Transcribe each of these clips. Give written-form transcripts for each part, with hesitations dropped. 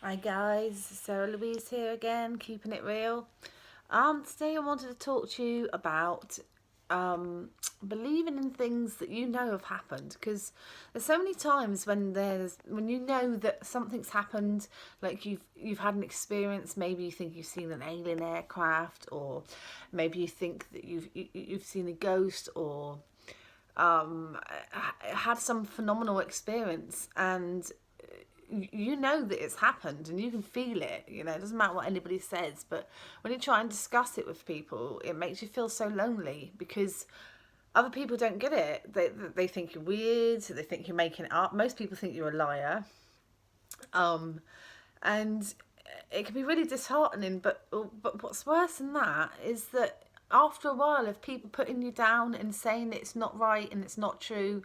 Hi guys, Sarah Louise here again, keeping it real. Today I wanted to talk to you about believing in things that you know have happened, because there's so many times when you know that something's happened, like you've had an experience. Maybe you think you've seen an alien aircraft, or maybe you think that you've seen a ghost, or had some phenomenal experience, and you know that it's happened and you can feel it. It doesn't matter what anybody says, but when you try and discuss it with people, it makes you feel so lonely because other people don't get it. They think you're weird, they think you're making it up. Most people think you're a liar. And it can be really disheartening, but what's worse than that is that after a while of people putting you down and saying it's not right and it's not true,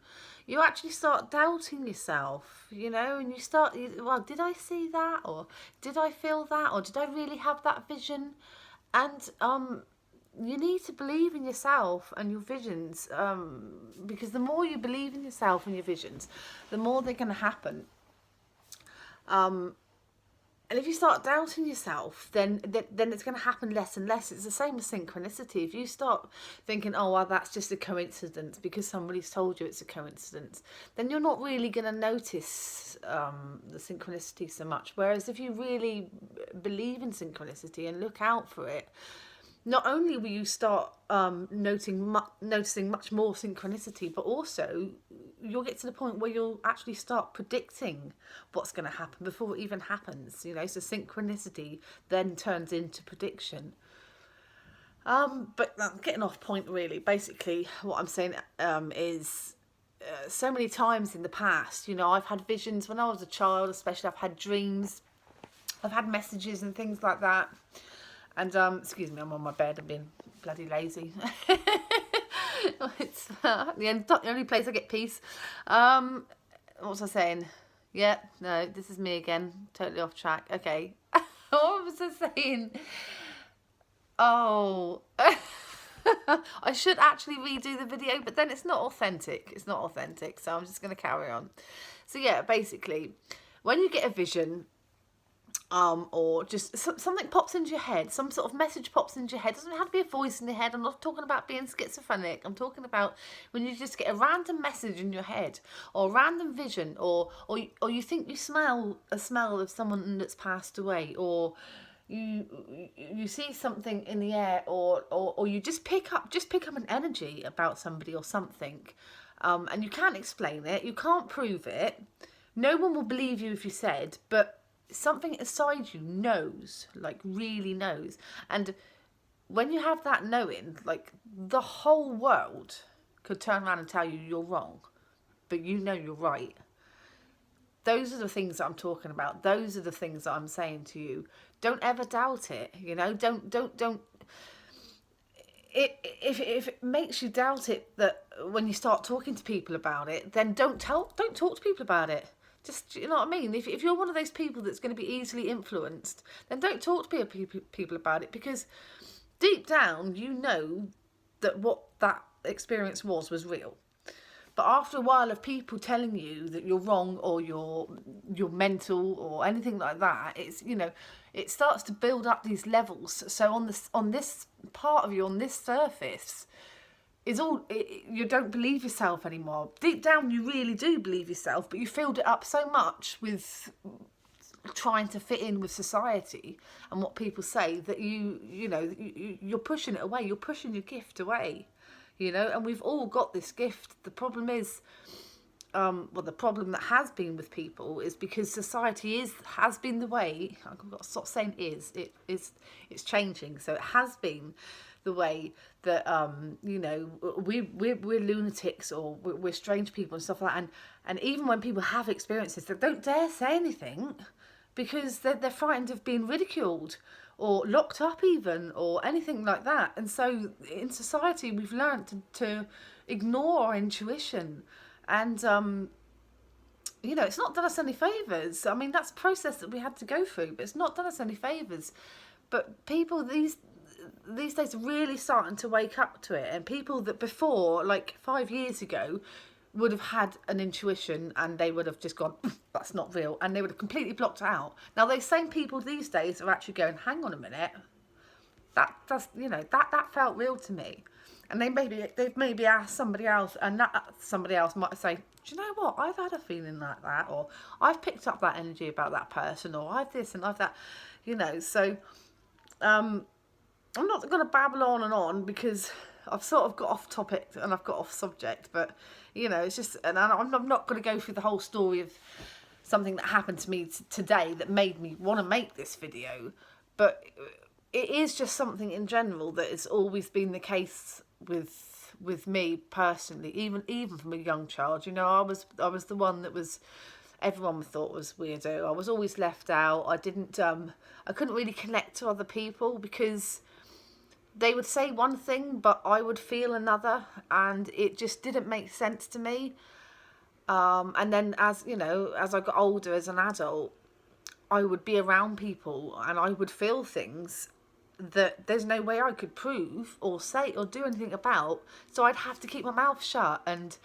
you actually start doubting yourself, and well, did I see that, or did I feel that, or did I really have that vision? And you need to believe in yourself and your visions, because the more you believe in yourself and your visions, the more they're going to happen. And if you start doubting yourself, then it's going to happen less and less. It's the same with synchronicity. If you start thinking, oh, well, that's just a coincidence because somebody's told you it's a coincidence, then you're not really going to notice the synchronicity so much. Whereas if you really believe in synchronicity and look out for it, not only will you start noticing much more synchronicity, but also you'll get to the point where you'll actually start predicting what's going to happen before it even happens. So synchronicity then turns into prediction. But I'm getting off point really. Basically, what I'm saying is so many times in the past, I've had visions when I was a child, especially. I've had dreams, I've had messages and things like that. And excuse me, I'm on my bed. I'm being bloody lazy. It's the only place I get peace. What was I saying? Yeah, no, this is me again. Totally off track. Okay. What was I saying? Oh. I should actually redo the video, but then it's not authentic. It's not authentic, so I'm just going to carry on. So yeah, basically, when you get a vision, or just something pops into your head, some sort of message pops into your head. It doesn't have to be a voice in your head. I'm not talking about being schizophrenic. I'm talking about when you just get a random message in your head, or a random vision, or you think you smell a smell of someone that's passed away, or you see something in the air, or you just pick up an energy about somebody or something, and you can't explain it, you can't prove it. No one will believe you if you said, but something inside you knows, like really knows. And when you have that knowing, like the whole world could turn around and tell you you're wrong, but you know you're right. Those are the things that I'm talking about. Those are the things that I'm saying to you. Don't ever doubt it. Don't. If it makes you doubt it, that when you start talking to people about it, then don't talk to people about it. Just, you know what I mean? If you're one of those people that's going to be easily influenced, then don't talk to people about it, because deep down you know that what that experience was real. But after a while of people telling you that you're wrong, or you're mental or anything like that, it starts to build up these levels. So on this part of you, on this surface, you don't believe yourself anymore. Deep down you really do believe yourself, but you filled it up so much with trying to fit in with society and what people say that you're pushing it away. You're pushing your gift away. And we've all got this gift. The problem is, the problem that has been with people is because society has been the way. I've got to stop saying it's changing. So it has been the way that we're lunatics, or we're strange people and stuff like that. And even when people have experiences, they don't dare say anything because they're frightened of being ridiculed or locked up even, or anything like that. And so in society we've learned to ignore our intuition. And it's not done us any favours. I mean, that's a process that we had to go through, but it's not done us any favours. But people these days are really starting to wake up to it. And people that before, like 5 years ago, would have had an intuition, and they would have just gone, that's not real, and they would have completely blocked it out. Now those same people these days are actually going, hang on a minute, that does, you know, that felt real to me. And they've maybe asked somebody else, and that somebody else might say, do you know what, I've had a feeling like that, or I've picked up that energy about that person, or I've this and I've that, you know. So I'm not going to babble on and on, because I've sort of got off topic and I've got off subject, but you know, it's just, and I'm not going to go through the whole story of something that happened to me today that made me want to make this video, but it is just something in general that has always been the case with me personally, even from a young child. You know, I was the one that was, everyone thought was weirdo. I was always left out. I couldn't really connect to other people, because they would say one thing but I would feel another, and it just didn't make sense to me. And then, as you know, as I got older as an adult, I would be around people and I would feel things that there's no way I could prove or say or do anything about, so I'd have to keep my mouth shut and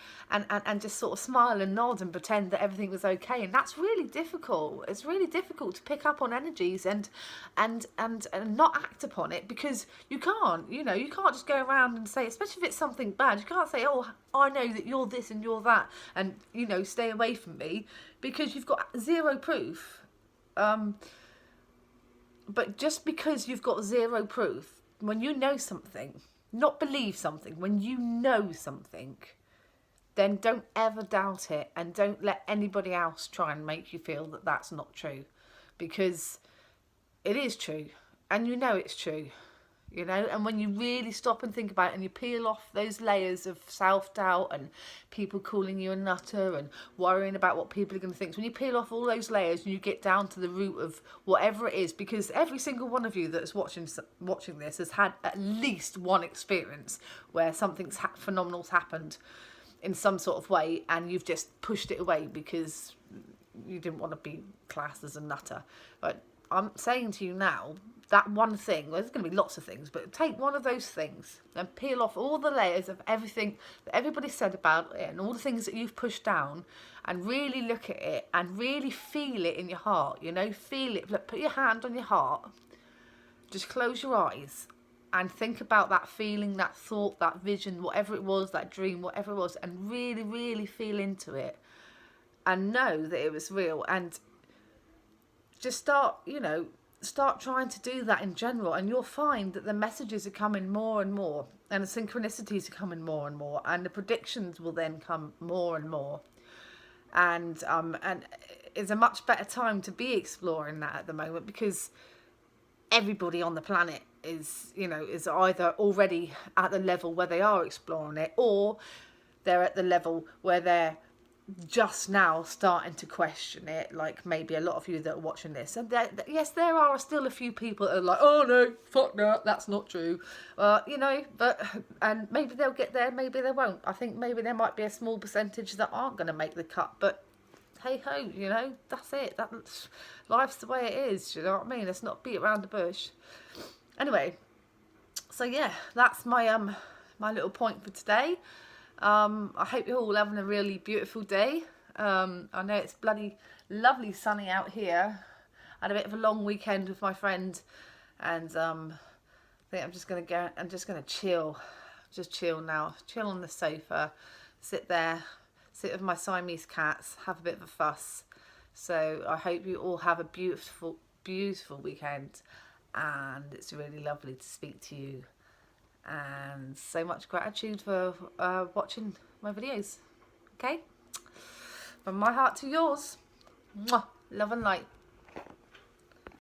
just sort of smile and nod and pretend that everything was okay. And that's really difficult. It's really difficult to pick up on energies and not act upon it, because you can't, you know, you can't just go around and say, especially if it's something bad, you can't say, oh, I know that you're this and you're that, and you know, stay away from me, because you've got zero proof. But just because you've got zero proof, when you know something, not believe something, when you know something, then don't ever doubt it, and don't let anybody else try and make you feel that that's not true, because it is true, and you know it's true. You know, and when you really stop and think about it, and you peel off those layers of self-doubt and people calling you a nutter and worrying about what people are going to think, so when you peel off all those layers and you get down to the root of whatever it is, because every single one of you that's watching this has had at least one experience where something's phenomenal's happened in some sort of way, and you've just pushed it away because you didn't want to be classed as a nutter. But I'm saying to you now, that one thing, well, there's going to be lots of things, but take one of those things and peel off all the layers of everything that everybody said about it and all the things that you've pushed down, and really look at it and really feel it in your heart, you know, feel it. Put your hand on your heart, just close your eyes and think about that feeling, that thought, that vision, whatever it was, that dream, whatever it was, and really, really feel into it and know that it was real. And just start, you know, start trying to do that in general, and you'll find that the messages are coming more and more, and the synchronicities are coming more and more, and the predictions will then come more and more. And it's a much better time to be exploring that at the moment, because everybody on the planet is, you know, is either already at the level where they are exploring it, or they're at the level where they're just now starting to question it, like maybe a lot of you that are watching this. And yes, there are still a few people that are like, oh no, fuck no, that's not true, you know, but, and maybe they'll get there, maybe they won't. I think maybe there might be a small percentage that aren't going to make the cut, but hey ho, you know, that's it, that's life's the way it is, you know what I mean? Let's not beat around the bush. Anyway, so yeah, that's my my little point for today. I hope you're all having a really beautiful day. I know it's bloody lovely sunny out here. I had a bit of a long weekend with my friend, and I think I'm just gonna go. I'm just gonna chill, just chill now. Chill on the sofa, sit there, sit with my Siamese cats, have a bit of a fuss. So I hope you all have a beautiful, beautiful weekend, and it's really lovely to speak to you. And so much gratitude for watching my videos. Okay? From my heart to yours. Mwah. Love and light.